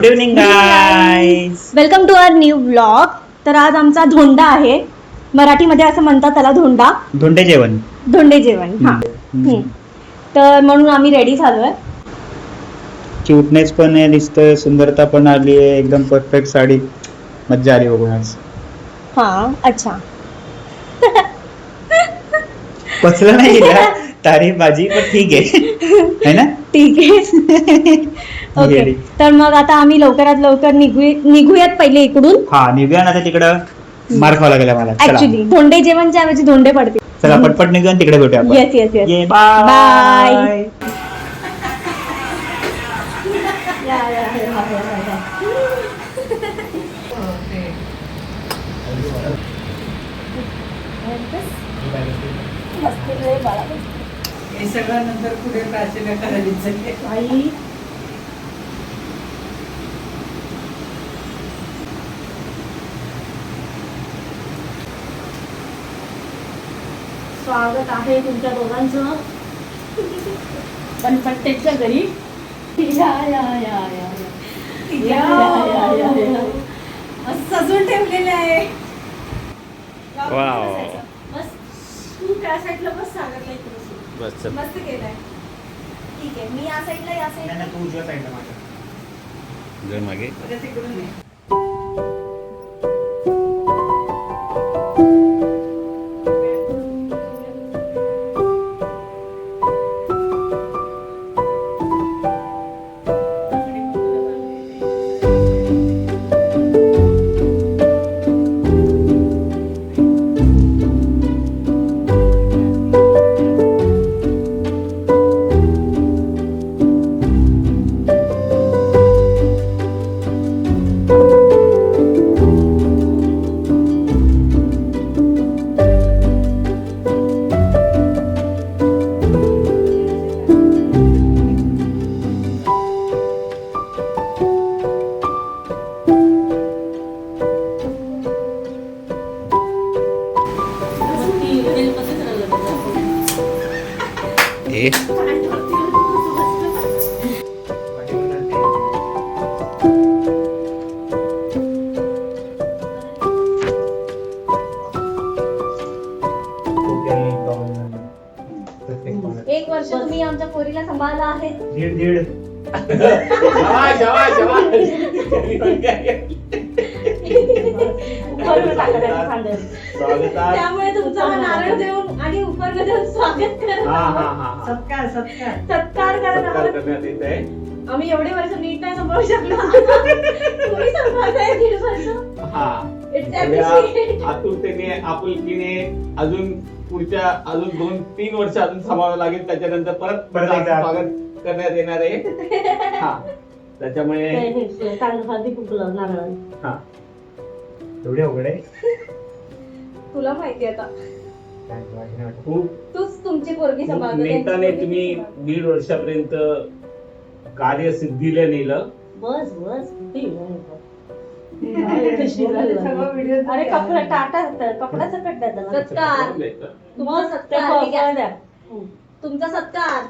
Good evening guys, welcome to our new blog. तर आज आमचा धोंडा आहे. मराठीमध्ये असं म्हणतात त्याला धोंडा, धोंडे जेवण. धोंडे जेवण. हा. तर म्हणून आम्ही रेडी झालोय. क्यूटनेस पण आहे, दिसतोय, सुंदरता पण आली आहे, एकदम परफेक्ट साडी. मज्जा आली बघून आज. हा अच्छा. पचलं नाही गेला तारीफ भाजी, पण ठीक आहे ना. ठीक आहे. ओके, तर मग आता आम्ही लवकरात लवकर निघूयात पहिले इकडून. हा, निघूया ना. तिकडं मार खावा लागेल मला. ऍक्च्युली धोंडे जेवणच्या ऐवजी धोंडे पडते. चला पटपट निघूया, तिकडे भेटूया आपण. Yes yes yes. बाय. हे सगळं नंतर पुढे प्राचीन करायचं आई स्वागत आहे तुमच्या दोघांचं गणपतीच्या घरी. या या या या या सजून ठेवलेले आहे. वाव. तू त्या साईडला बस, सागरला इकडे बस मस्त केलंय. ठीक आहे. मी या साईडला, या साईडला. तू उजव्या साईडला माझ्या मागे. परत इकडून ये. एक वर्ष तुम्ही आमच्या पोरीला सांभाळला आहे. दीड त्यामुळे तुमचा हा नारळ देऊन आणि उपहार देऊन स्वागत करत आहोत. सत्कार सत्कार सत्कार करत आहोत. करण्यात येत आहे. आम्ही एवढे वर्ष नीट नाही सांभाळू शकलो. तुम्ही सांभाळताय 1.5 वर्ष. It's appreciated. आतुरतेने, आपुलकीने अजून पुढच्या अजून 2-3 वर्ष अजून सांभाळावं लागेल. त्याच्यानंतर परत एकदा स्वागत करण्यात येणार आहे. हा, त्याच्यामुळे हा, एवढे अवघड आहे. तुला माहिती आता, खूप तूच तुमची पोरगी सांभाळतो. नेटाने तुम्ही 1.5 वर्षापर्यंत कार्यसिद्धीला नेलं. बस बस. सगळं व्हिडिओ. अरे कपडा टाटा, कपडा सकट द्या त्याला. सत्कार. तुम्हाला सत्कार द्या. तुमचा सत्कार.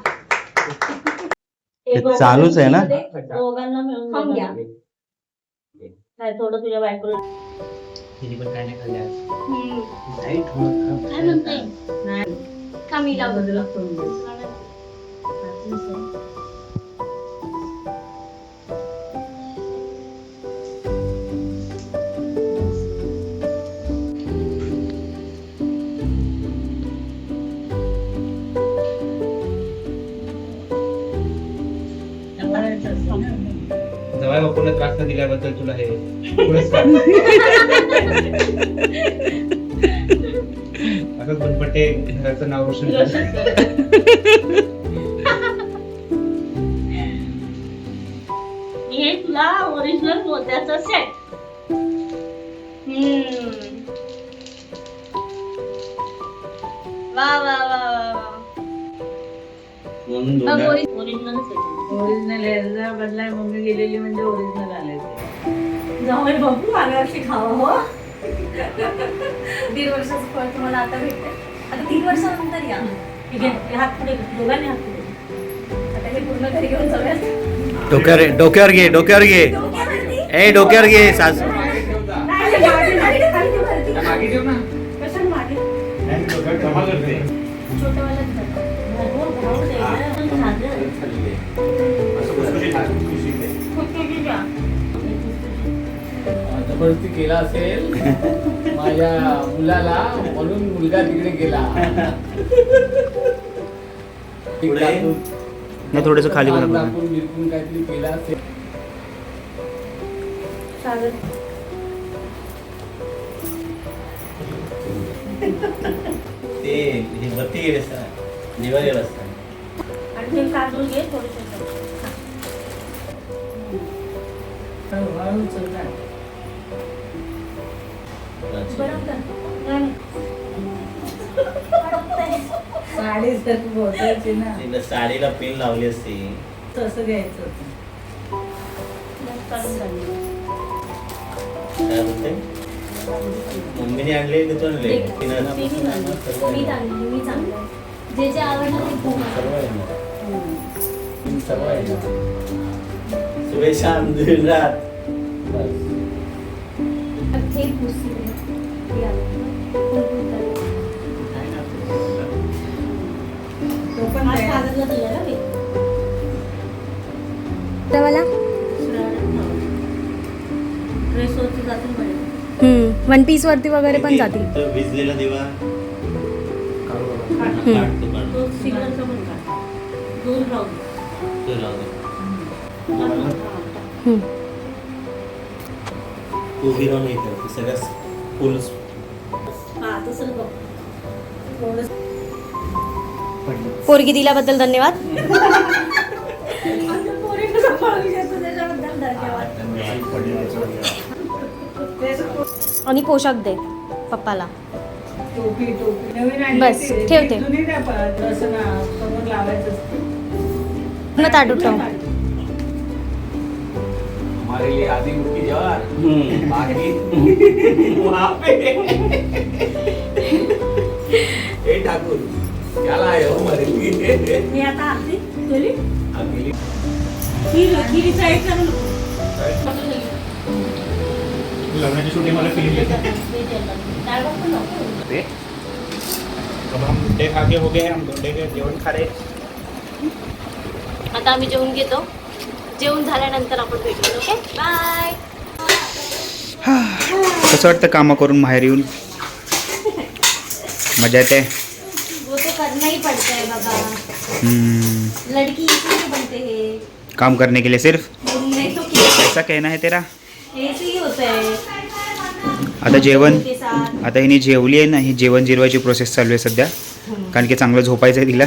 चालूच आहे ना. दोघांना मिळून घ्या. काय थोडं तुझ्या बायकोला पण काय नाही काय म्हणते कमी लागलं. जवाई बापूला त्रास न दिल्याबद्दल तुला हे पुरस्कार. असंच बनपट्टे घराचं नाव रोशन कर. हे तुला ओरिजिनल मोत्याचं सेट. वा वा वा. Original set. ओरिजिनल याचा बदलाय मम्मी गेलेली म्हणजे ओरिजिनल आले ते. जाऊन बघू मागच्या वर्षी खावा. हो 1.5 वर्षाचं फळ तुम्हाला आता भेटते. आता 3 वर्षानंतर या. ठीक आहे, हात पुढे, दोघांनी हात पुढे. आता हे पूर्ण घरी घेऊन जाऊयात. डोक्यावर घे ए डोक्यावर घे सास मागे ठेव ना कशाला मागे? जमा करते छोटंवालं घर. भाऊ दे ना. असं खुसखुशीत आहे, खुसखुशीत आहे. खुशखुशी का? जबरदस्ती केला असेल माझ्या मुलाला म्हणून मुलगा तिकडे गेला नाही थोडंसं खाली बघा बघा. दाखवून बिरकून काहीतरी केला असेल. सागर. ते हे बत्ती गेले दिवाळी रस्ता आणि ते काजू घे थोडेसे. हळूहळू चला. गरम कर. नाही. अडकतंय. साडी तर बोटायची ना तिला साडीला पिन लावली असती. तसं घ्यायचं होतं. काढून काढली. काय बोलते मम्मीने आणले की तू आणले तिनं ना- मी चांगली मी चांगलं जे जे आवडलं ते खूप सर्व आहे ना. सर्व आहे ना. शुभेच्छा दिनरात. हे पुसी तो पण आज तयार. कागदला दिलं ना मी. ड्रेस वरती जातील बरे. वन पीस वरती वगैरे पण जातील. तो भिजलेला दिवा काढ. काढतो काढतो. तो सिग्नलचा पण काढ. दोन राहू दे. तो लाव दे. उभी राहून हे कर. सगळं फुल हा तसं बघ. थोडंसं. पोरगी दिल्याबद्दल धन्यवाद. आमच्या पोरीनं सांभाळून घेतो त्याच्याबद्दल धन्यवाद. आणि पोशाख दे पप्पाला. टोपी टोपी नवीन आणली बस, ती- ठेवते. ती जुनी नाही पडत. असं ना समोर लावायचं असतं. मग ताटून ठेव. हमारे लिए आधी मुट्ठी ज्वार बाकी वहाँ पे ए ठाकुर क्या लाए हो हमारे लिए मी आता आरती केली. अकेली खीर साईड करून लग्नाची शूटिंग मला फिल्म देते. डाळ भात पण नको. अब हम डोंडे खा के हो गए हम डोंडे के जेवण खा रहे. आता आम्ही जेवून घेतो. जेवण झाल्यानंतर आपण भेटू. Okay bye. कसं वाटतं कामं करून बाहेर येऊन मजा येते. वो तो करना ही पड़ता है बाबा. लड़की इसीलिए बनते हैं. काम करने के लिए सिर्फ नहीं तो क्या. ऐसा कहना है तेरा. ऐसे ही होता है. आता जेवण के साथ. आता हिने जेवली आहे ना. ही जेवण जिरवायची प्रोसेस चालू आहे सध्या कारण की चांगलं झोपायचं आहे तिला.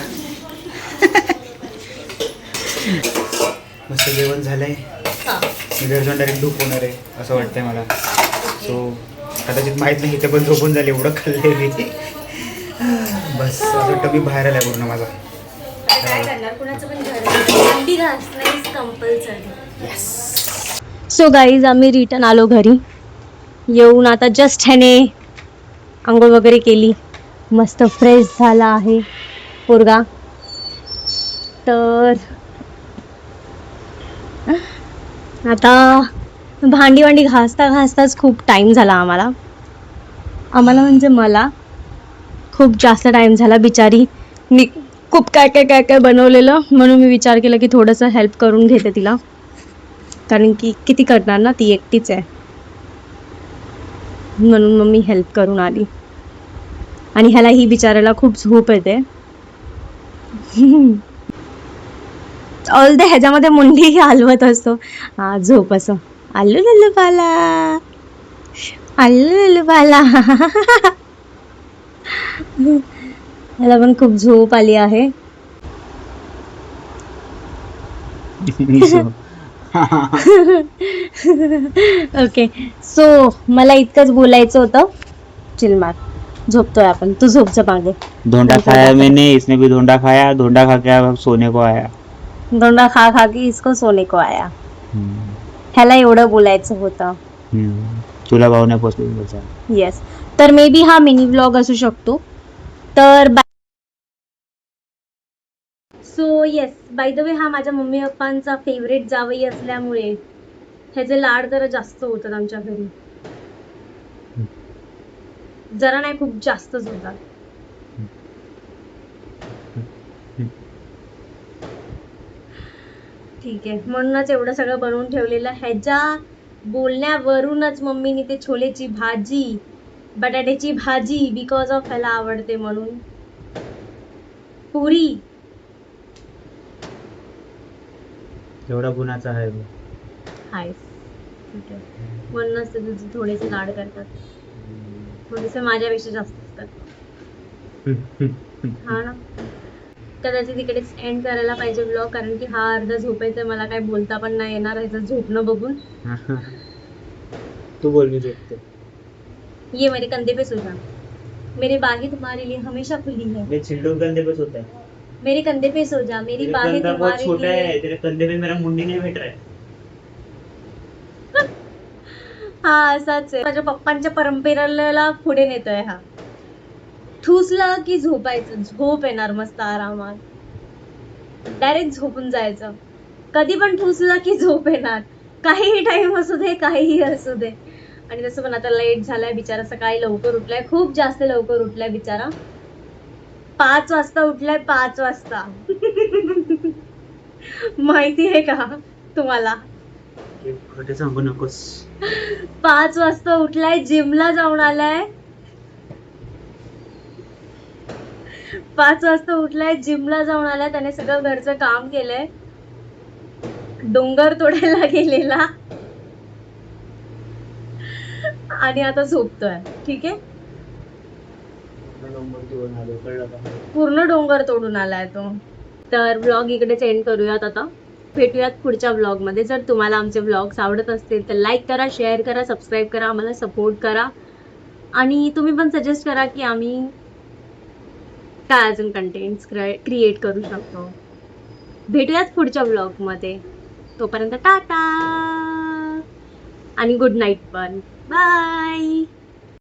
मस्त जेवण झालंय. मी घरी जाऊन डायरेक्ट झोप होणार आहे असं वाटतंय मला. सो कदाचित माहीत नाही इथे पण झोपून झाले एवढं खाल्लंय मी. बस असं वाटतं मी बाहेर आलाय पूर्ण माझा. काय करणार कुणाचं पण घर अंडी घासणं इज कंपल्सरी. सो गाईज आम्ही रिटर्न आलो घरी. येऊन आता जस्ट ह्याने आंघोळ वगैरे केली. मस्त फ्रेश झाला आहे पोरगा. तर आता भांडी घासता घासताच खूप टाईम झाला आम्हाला म्हणजे मला खूप जास्त टाईम झाला. बिचारी मी खूप काय काय बनवलेलं म्हणून मी विचार केला की थोडंसं हेल्प करून घेते तिला कारण की किती करणार ना ती एकटीच आहे. म्हणून मग मी हेल्प करून आली. आणि ह्याला ही बिचारायला खूप झोप येते. ऑल द ह्याच्यामध्ये मुंडी हलवत असतो. हा झोप असं आलू लल्लू बाला आलू लल्लू बाला. ह्याला पण खूप झोप आली आहे. ओके सो मला इतकंच बोलायचं होतं. चिल मार झोपतोय आपण. तू झोपचं मागे. धोंडा खाया मैंने इसने भी धोंडा खाया. धोंडा खा के अब सोने को आया. धोंडा खा खा के इसको सोने को आया. ह्याला एवढं बोलायचं होतं. तुला भाव नाही पोचले. येस. तर मे बी हा मिनी व्लॉग असू शकतो. तर so yes, by the way हा माझ्या मम्मी पप्पांचा फेवरेट जावई असल्यामुळे ह्याचे लाड जरा जास्त होतात आमच्या घरी. जरा नाही, खूप जास्तच होतात. ठीक आहे, म्हणूनच एवढं सगळं बनवून ठेवलेलं. ह्याच्या बोलण्यावरूनच मम्मीने ते छोलेची भाजी, बटाट्याची भाजी, बिकॉज ऑफ ह्याला आवडते म्हणून. पुरी एवढा गुणाचा आहे बघ. हाय, ठीक आहे, म्हणूनच ते तुझे थोडेसे लाड करतात, थोडेसे माझ्यापेक्षा जास्त असतात. हा ना. कदाचित इकडेच एंड करायला पाहिजे ब्लॉग, कारण की हा अर्धा झोपायचा, मला काय बोलता पण नाही येणार ह्याचं झोपणं बघून. तू बोल, मी झोपते. ये मेरे कंधे पे सो जा, मेरी बाहें तुम्हारे लिए हमेशा खुली है. मैं चिल्डू कंधे पे सोता है. मेरे कंधे पे सो जा, मेरी बाहें कंधा बहुत तुम्हारे छोटा लिए. है, तेरे कंधे में मेरा मुंडी नहीं बैठ रहा है. हा असाच आहे, माझ्या पप्पांच्या परंपरेला पुढे नेतोय हा. ठुसलं की झोपायचं, झोप येणार मस्त आरामात, डायरेक्ट झोपून जायचं. कधी पण ठुसलं की झोप येणार, काहीही टाइम असू दे, काहीही असू दे. आणि तसं पण आता लेट झालाय बिचारा, सकाळी लवकर उठलाय, खूप जास्त लवकर उठलाय बिचारा. 5 वाजता उठलाय, 5 वाजता. माहिती आहे का तुम्हाला? खोटे सांगू नकोस. 5 वाजता उठलाय, जिमला जाऊन आलाय. 5 वाजता उठलाय, जिमला जाऊन आलाय, त्याने सगळं घरचं काम केलंय, डोंगर तोडायला गेलेला, आणि आता झोपतोय. ठीक आहे, पूर्ण डोंगर तोडून आलाय तो. तर ब्लॉग इकडेच एंड करूयात आता. भेटूयात पुढच्या ब्लॉग मध्ये. जर तुम्हाला आमचे ब्लॉग्स आवडत असतील तर लाईक करा, शेअर करा, सबस्क्राईब करा, आम्हाला सपोर्ट करा. आणि तुम्ही पण सजेस्ट करा की आम्ही काय अजून कंटेंट्स क्रिएट करू शकतो. भेटूयात पुढच्या ब्लॉग मध्ये. तोपर्यंत टाटा आणि गुड नाईट पण. बाय.